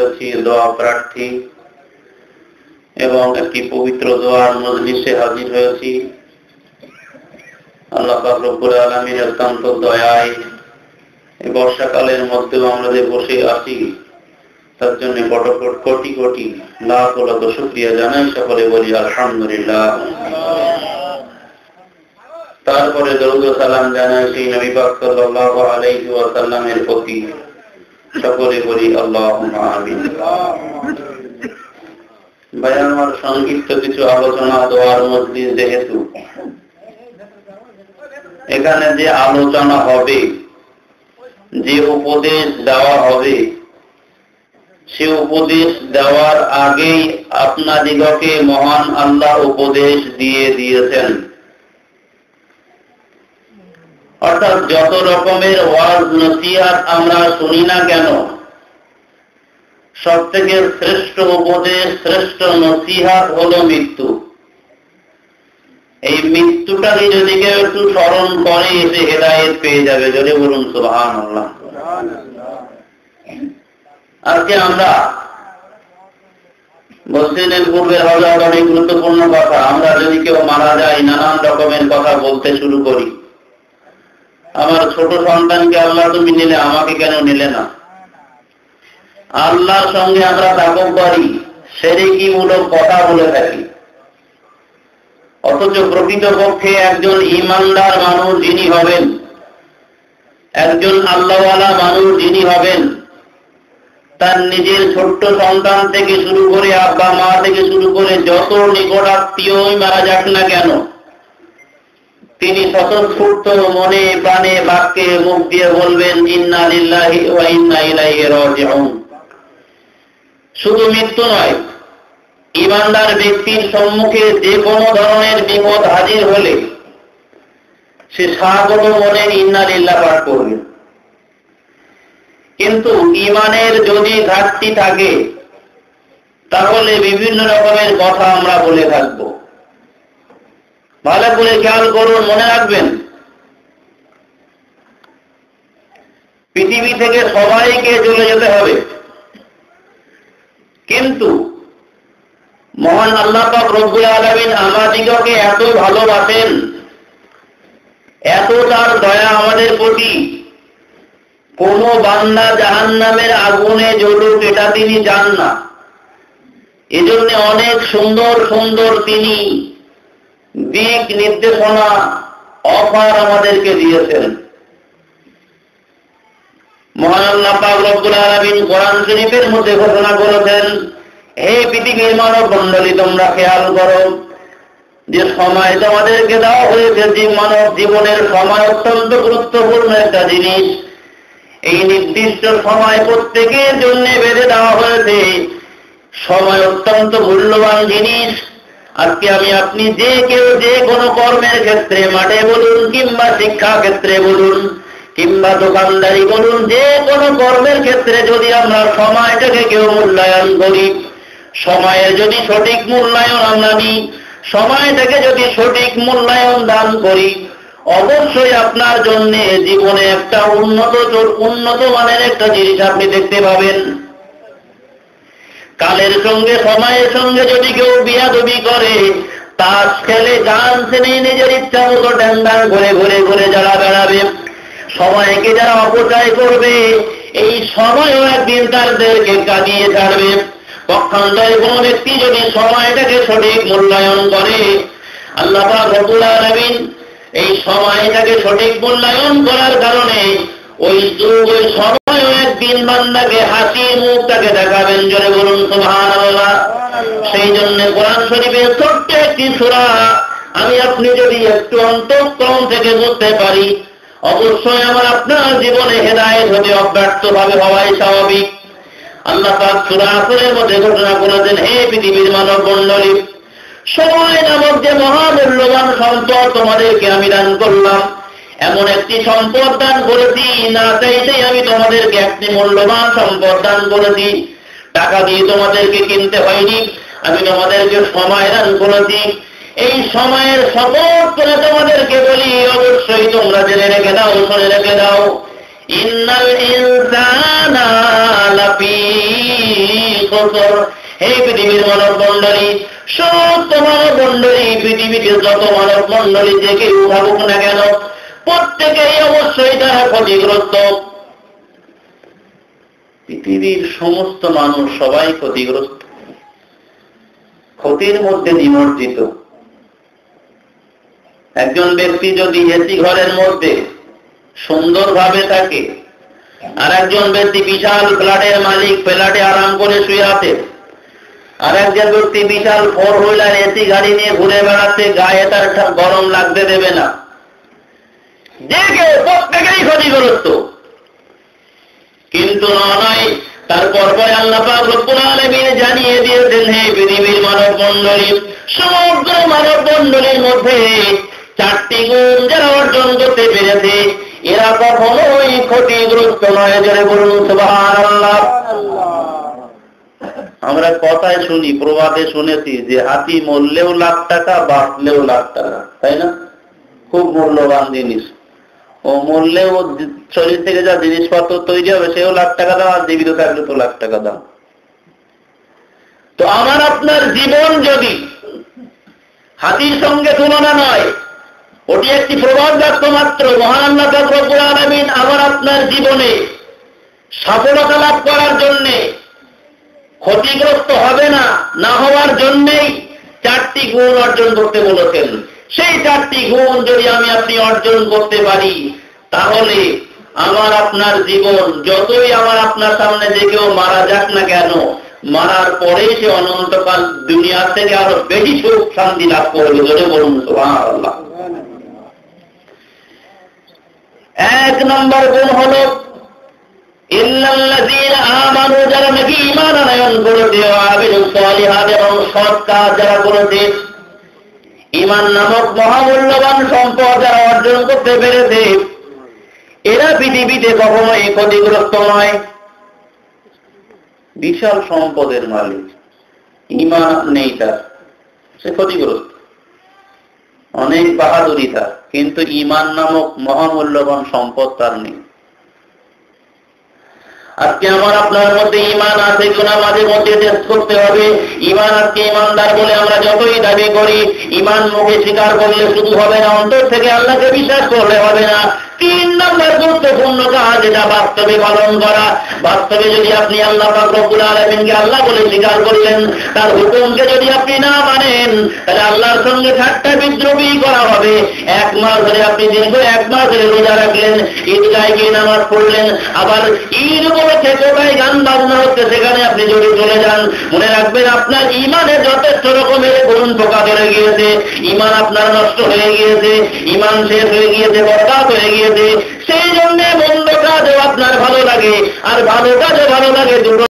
এসেছি দোয়া প্রার্থী এবং একটি পবিত্র দোয়ার মজলিসে হাজির হয়েছি। আল্লাহ পাক রব্বুল আলামিনের অত্যন্ত দয়ায় এই বর্ষাকালের মধ্যেও আমরা যে বসে আছি তার জন্য কোটি কোটি লাখ লাখ শুকরিয়া জানাই, সকলে বলি আলহামদুলিল্লাহ। তারপরে দরুদ ও সালাম জানাই সেই নবী পাক সাল্লাল্লাহু আলাইহি ওয়াসাল্লামের প্রতি, সকলে বলি আল্লাহুম্মা আমিন। ভাই আমার সংক্ষিপ্ত কিছু আলোচনা দোয়ার মজলিস, যেহেতু এখানে যে আলোচনা হবে, যে উপদেশ দেওয়া হবে, সে উপদেশ দেওয়ার আগেই আপনাদিগকে মহান আল্লাহ উপদেশ দিয়েছেন। অর্থাৎ যত রকমের ওয়াজ নসিহত আমরা শুনি না কেন, সব থেকে শ্রেষ্ঠ উপদেশ, শ্রেষ্ঠ নসিহত হলো মৃত্যু। এই মৃত্যুটাকে যদি কেউ একটু স্মরণ করে এসে হেদায়েত পেয়ে যাবে। জোরে বলুন সুবহানাল্লাহ। আজকে আমরা বলছিলেন পূর্বের হজরত অনেক গুরুত্বপূর্ণ কথা। আমরা যদি কেউ মারা যায়, নানান রকমের কথা বলতে শুরু করি। আমার ছোট সন্তানকে আল্লাহ তুমি নিলে, আমাকে কেন নিলে না? আল্লাহর সঙ্গে আমরা তাকব করি, শিরকি মূলক কথা বলে থাকি। অথচ প্রকৃতপক্ষে একজন ঈমানদার মানুষ যিনি হবেন, একজন আল্লাহওয়ালা মানুষ যিনি হবেন, তার নিজের ছোট্ট সন্তান থেকে শুরু করে, আব্বা মা থেকে শুরু করে যত নিকট আত্মীয়ই মারা যাক না কেন, তিনি স্বতঃস্ফূর্ত মনে প্রাণে বাক্যে মুখ দিয়ে বলবেন ইন্না লিল্লাহি ওয়া ইন্না ইলাইহি রাজিউন। শুধু মৃত্যু নয়, ঈমানদার ব্যক্তির সম্মুখে যে কোনো ধরনের বিপদ হাজির হলে সে স্বাগত মনে ইন্না লিল্লাহ পাঠ করবে। কিন্তু ঈমানের যদি ঘাটতি থাকে, তাহলে বিভিন্ন রকমের কথা আমরা বলে থাকব। ভালো করে খেয়াল করুন, মনে রাখবেন, পৃথিবী থেকে সবাইকে চলে যেতে হবে, কিন্তু মহান আল্লাহ পাক রব্বুল আলামিন আমাদিগকে এত ভালোবাসেন, এত তার দয়া আমাদের প্রতি, কোন বান্দা জাহান্নামের আগুনে জ্বলুক এটা তিনি চান না। এজন্য অনেক সুন্দর সুন্দর তিনি দিক নির্দেশনা, অফার আমাদেরকে দিয়েছেন। মহান আল্লাহ পাক রব্বুল আলামিন কোরআন শরীফের মধ্যে ঘোষণা করেছেন, হে পৃথিবীর মানব মণ্ডলী, তোমরা খেয়াল করো যে সময় তোমাদেরকে দেওয়া হয়েছে, যে মানব জীবনের সময় অত্যন্ত গুরুত্বপূর্ণ একটা জিনিস। এই নির্দিষ্ট সময় প্রত্যেকের জন্য বেঁধে দেওয়া হয়েছে। সময় অত্যন্ত মূল্যবান জিনিস। আজকে আমি আপনি যে কেউ যে কোনো কর্মের ক্ষেত্রে, মাঠে বলুন কিংবা শিক্ষা ক্ষেত্রে বলুন কিংবা দোকানদারি বলুন, যে কোনো কর্মের ক্ষেত্রে যদি আমরা সময়টাকে কেউ মূল্যায়ন করি, সময়ের যদি সঠিক মূল্যায়ন আমরা নিই, সময়টাকে যদি সঠিক মূল্যায়ন দান করি, অবশ্যই আপনার জন্য জীবনে একটা উন্নত মানের একটা জিনিস আপনি দেখতে পাবেন। কালের সঙ্গে, সময়ের সঙ্গে যদি কেউ বিয়াদবি করে, তাস খেলে, গান শুনে নিজের ইচ্ছা মতো ড্যান্ডান ঘুরে ঘুরে ঘুরে যারা বেড়াবে, সময়কে যারা অপচয় করবে, এই সময়ও একদিন তাদেরকে কাটিয়ে ছাড়বে। পক্ষান্তরে কোন ব্যক্তি যদি সময়টাকে সঠিক মূল্যায়ন করে, আল্লাহ পাক রব্বুল আলামিন এই সময়টাকে সঠিক মূল্যায়ন করার কারণে ওই সময়ও একদিন বান্দাকে হাসির মুখটাকে দেখাবেন। জোরে বলুন সুবহানাল্লাহ। সেই জন্য কোরআন শরীফের ছোট্ট একটি সূরা আমি আপনি যদি একটু অন্তঃকরণ থেকে বুঝতে পারি, অবশ্যই আমার আপনার জীবনে হেদায়েত হতে অব্যর্থভাবে হওয়াই স্বাভাবিক। আল্লাহ পাক সূরা আসরের মধ্যে ঘোষণা করেছেন, হে পৃথিবীর মানব মণ্ডলী, সময় নামক যে মহামূল্যবান সম্পদ তোমাদেরকে আমি দান করলাম, এমন একটি সম্পদ দান করেছি, না চাইতেই আমি তোমাদেরকে একটি মূল্যবান সম্পদ দান করেছি। টাকা দিয়ে তোমাদেরকে কিনতে হয়নি, আমি তোমাদেরকে সময় দান করেছি। এই সময়ের শপথ করে তোমাদেরকে বলি, অবশ্যই তোমরা জেনে রেখে দাও, শুনে রেখে দাও, ইন্নাল ইনসানা লাফি খুসর। হে পৃথিবীর মানব মণ্ডলী, সমস্ত মানব মণ্ডলী, পৃথিবীতে যত মানব মণ্ডলী যে কেউ থাকুক না কেন, প্রত্যেকেই অবশ্যই তারা ক্ষতিগ্রস্ত। পৃথিবীর সমস্ত মানুষ সবাই ক্ষতিগ্রস্ত, ক্ষতির মধ্যে নিমজ্জিত। একজন ব্যক্তি যদি এসি ঘরের মধ্যে সুন্দরভাবে থাকে, আর একজন ব্যক্তি বিশাল ফ্ল্যাটের মালিক, ফ্ল্যাটে আরাম করে শুয়ে আছে, আর একজন ব্যক্তি বিশাল 4 হুইলার এসি গাড়ি নিয়ে ঘুরে বেড়াচ্ছে, গায়ে তার গরম লাগতে দেবে না, যে কেউ প্রত্যেকেই ক্ষতিগ্রস্ত। কিন্তু নয়, তারপর আল্লাহ পাক রব্বুল আলামিন জানিয়ে দিয়েছেন, হে পৃথিবীর মানব মণ্ডলী, সমগ্র মানব মণ্ডলীর মধ্যে 4টি গুণ যারা অর্জন করতে পেরেছে, এরা কখনোই ক্ষতিগ্রস্ত নয়। যারা বলুন সুবহানাল্লাহ। আমরা কথায় শুনি, প্রবাদে শুনেছি যে হাতি মরলেও লাখ টাকা, বাঁচলেও লাখ টাকা, তাই না? খুব মূল্যবান জিনিস। ও মরলেও শরীর থেকে যা জিনিসপত্র তৈরি হবে সেও লাখ টাকা দাম, আর জীবিত থাকলে তো লাখ টাকা দাম। তো আমার আপনার জীবন যদি হাতির সঙ্গে তুলনা নয়, ওটি একটি প্রবাদ বাক্য মাত্র। মহান আল্লাহ পাক রব্বুল আলামিন আমার আপনার জীবনে সফলতা লাভ করার জন্য, ক্ষতিগ্রস্ত হবে না, না হওয়ার জন্যেই 4টি গুণ অর্জন করতে বলেছেন। সেই 4টি গুণ যদি আমি আপনি অর্জন করতে পারি, তাহলে আমার আপনার জীবন, যতই আমার আপনার সামনে যে কেউ মারা যাক না কেন, মারার পরে সে অনন্তকাল দুনিয়া থেকে আরো বেশি সুখ শান্তি লাভ করবে। যদি বলুন সুবহানাল্লাহ। 1 নম্বর গুণ হলো ইল্লাল্লাযীনা আমানু, যারা নাকি ঈমান আনয়ন করেছে, ওয়া আমিলুস সালিহাত, এবং সৎ কাজ যারা করেছে, ঈমান নামক মহামূল্যবান সম্পদ যারা অর্জন করতে পেরেছে, এরা পৃথিবীতে কখনোই ক্ষতিগ্রস্ত নয়। বিশাল সম্পদের মালিক, ঈমান নেই তার, সে ক্ষতিগ্রস্ত। অনেক বাহাদুরি তার, কিন্তু ঈমান নামক মহামূল্যবান সম্পদ তার নেই। আজকে আমার আপনার মধ্যে ঈমান আছে কিনা মাঝে মধ্যে টেস্ট করতে হবে। ঈমান আজকে ঈমানদার বলে আমরা যতই দাবি করি, ঈমান মুখে স্বীকার করলে শুধু হবে না, অন্তর থেকে আল্লাহকে বিশ্বাস করলে হবে না। 3 নম্বর গুরুত্বপূর্ণ কাজ, এটা বাস্তবে পালন করা। বাস্তবে যদি আপনি আল্লাহ পাক রব্বুল আলামিনকে আল্লাহ বলে স্বীকার করলেন, তার হুকুমকে যদি আপনি না মানেন, তাহলে আল্লাহর সঙ্গে ঠাট্টা বিদ্রোহী করা হবে। 1 মাস ধরে আপনি দীর্ঘ 1 মাস ধরে রোজা রাখলেন, ঈদগায় গিয়ে নামাজ পড়লেন, আবার ঈদ উপলক্ষে কোথায় গান বাজনা হচ্ছে সেখানে আপনি যদি চলে যান, মনে রাখবেন আপনার ঈমানের যথেষ্ট রকমের গুণ পোকা ধরে গিয়েছে, ঈমান আপনার নষ্ট হয়ে গিয়েছে, ঈমান শেষ হয়ে গিয়েছে, বরবাদ হয়ে গিয়েছে। সেই জন্য মন্দ কাজও আপনার ভালো লাগে, আর ভালো কাজও ভালো লাগে, দুটো